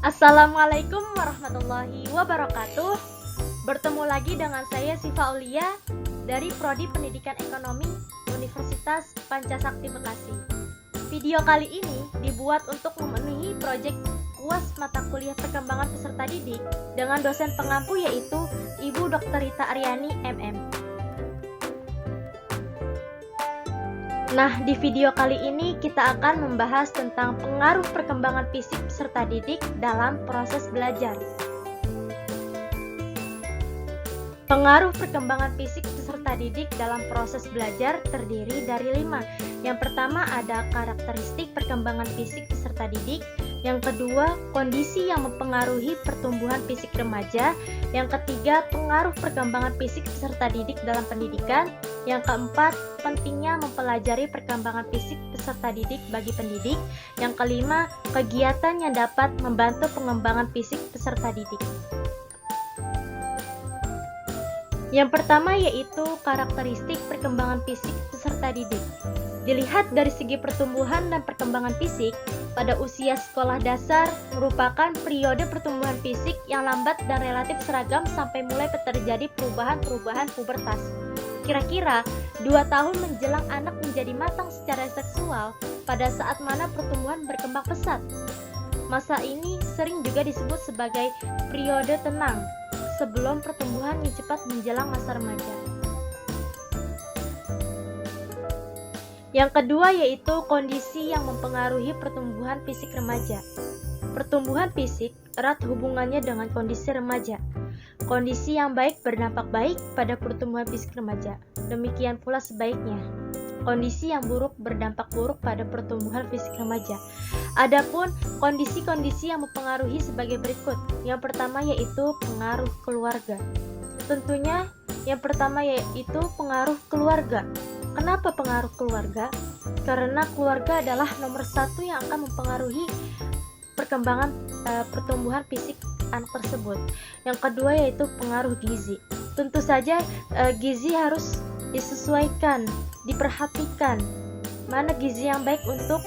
Assalamualaikum warahmatullahi wabarakatuh. Bertemu lagi dengan saya Siva Aulia dari Prodi Pendidikan Ekonomi Universitas Pancasakti Bekasi. Video kali ini dibuat untuk memenuhi proyek UAS mata kuliah perkembangan peserta didik dengan dosen pengampu yaitu Ibu Dr. Rita Aryani MM. Nah, di video kali ini kita akan membahas tentang pengaruh perkembangan fisik peserta didik dalam proses belajar. Pengaruh perkembangan fisik peserta didik dalam proses belajar terdiri dari 5. Yang pertama ada karakteristik perkembangan fisik peserta didik. Yang kedua, kondisi yang mempengaruhi pertumbuhan fisik remaja. Yang ketiga, pengaruh perkembangan fisik peserta didik dalam pendidikan. Yang keempat, pentingnya mempelajari perkembangan fisik peserta didik bagi pendidik. Yang kelima, kegiatan yang dapat membantu pengembangan fisik peserta didik. Yang pertama yaitu karakteristik perkembangan fisik peserta didik. Dilihat dari segi pertumbuhan dan perkembangan fisik, pada usia sekolah dasar merupakan periode pertumbuhan fisik yang lambat dan relatif seragam sampai mulai terjadi perubahan-perubahan pubertas. Kira-kira 2 tahun menjelang anak menjadi matang secara seksual, pada saat mana pertumbuhan berkembang pesat. Masa ini sering juga disebut sebagai periode tenang, sebelum pertumbuhan yang cepat menjelang masa remaja. Yang kedua yaitu kondisi yang mempengaruhi pertumbuhan fisik remaja. Pertumbuhan fisik erat hubungannya dengan kondisi remaja. Kondisi yang baik berdampak baik pada pertumbuhan fisik remaja. Demikian pula sebaliknya. Kondisi yang buruk berdampak buruk pada pertumbuhan fisik remaja. Adapun kondisi-kondisi yang mempengaruhi sebagai berikut. Yang pertama yaitu pengaruh keluarga. Tentunya yang pertama yaitu pengaruh keluarga. Kenapa pengaruh keluarga? Karena keluarga adalah nomor 1 yang akan mempengaruhi perkembangan pertumbuhan fisik anak tersebut. Yang kedua yaitu pengaruh gizi. Tentu saja gizi harus disesuaikan, diperhatikan. Mana gizi yang baik untuk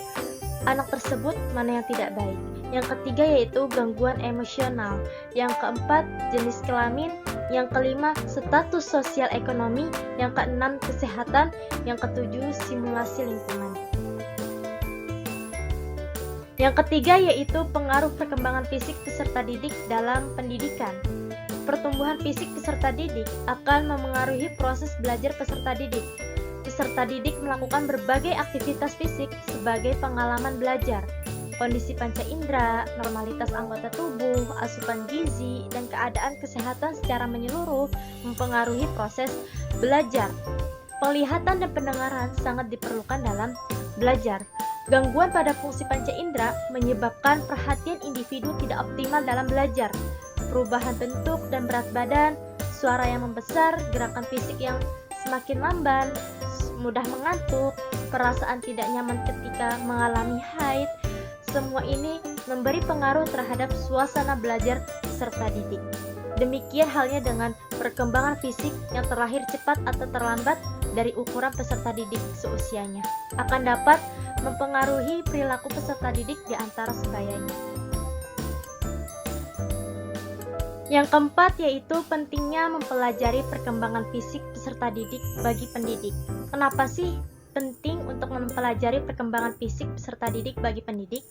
anak tersebut, mana yang tidak baik. Yang ketiga yaitu gangguan emosional. Yang keempat, jenis kelamin. Yang kelima, status sosial ekonomi. Yang keenam, kesehatan. Yang ketujuh, simulasi lingkungan. Yang ketiga yaitu pengaruh perkembangan fisik peserta didik dalam pendidikan. Pertumbuhan fisik peserta didik akan memengaruhi proses belajar peserta didik. Peserta didik melakukan berbagai aktivitas fisik sebagai pengalaman belajar. Kondisi panca indera, normalitas anggota tubuh, asupan gizi, dan keadaan kesehatan secara menyeluruh mempengaruhi proses belajar. Penglihatan dan pendengaran sangat diperlukan dalam belajar. Gangguan pada fungsi panca indera menyebabkan perhatian individu tidak optimal dalam belajar. Perubahan bentuk dan berat badan, suara yang membesar, gerakan fisik yang semakin lamban, mudah mengantuk, perasaan tidak nyaman ketika mengalami haid. Semua ini memberi pengaruh terhadap suasana belajar peserta didik. Demikian halnya dengan perkembangan fisik yang terlahir cepat atau terlambat dari ukuran peserta didik seusianya. Akan dapat mempengaruhi perilaku peserta didik di antara sebayanya. Yang keempat yaitu pentingnya mempelajari perkembangan fisik peserta didik bagi pendidik. Kenapa sih penting untuk mempelajari perkembangan fisik peserta didik bagi pendidik?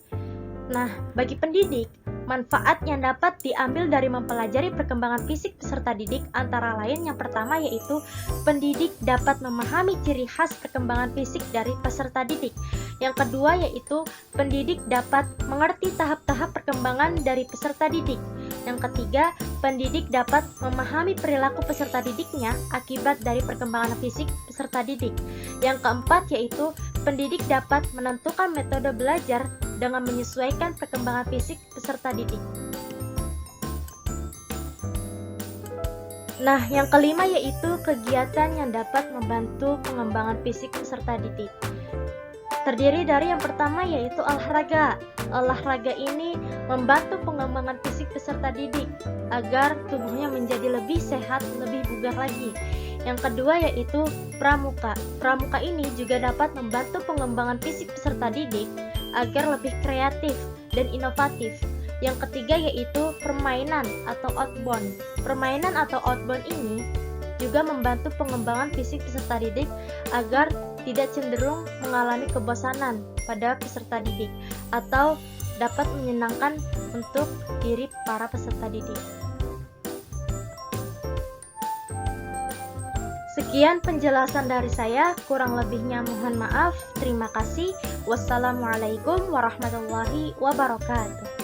Nah, bagi pendidik, manfaat yang dapat diambil dari mempelajari perkembangan fisik peserta didik antara lain yang pertama yaitu pendidik dapat memahami ciri khas perkembangan fisik dari peserta didik. Yang kedua yaitu pendidik dapat mengerti tahap-tahap perkembangan dari peserta didik. Yang ketiga, pendidik dapat memahami perilaku peserta didiknya akibat dari perkembangan fisik peserta didik. Yang keempat yaitu pendidik dapat menentukan metode belajar dengan menyesuaikan perkembangan fisik peserta didik. Nah, yang kelima yaitu kegiatan yang dapat membantu pengembangan fisik peserta didik. Terdiri dari yang pertama yaitu olahraga. Olahraga ini membantu pengembangan fisik peserta didik agar tubuhnya menjadi lebih sehat, lebih bugar lagi. Yang kedua yaitu pramuka. Pramuka ini juga dapat membantu pengembangan fisik peserta didik agar lebih kreatif dan inovatif. Yang ketiga yaitu permainan atau outbound. Permainan atau outbound ini juga membantu pengembangan fisik peserta didik agar tidak cenderung mengalami kebosanan pada peserta didik atau dapat menyenangkan untuk diri para peserta didik. Sekian penjelasan dari saya, kurang lebihnya mohon maaf. Terima kasih. Wassalamualaikum warahmatullahi wabarakatuh.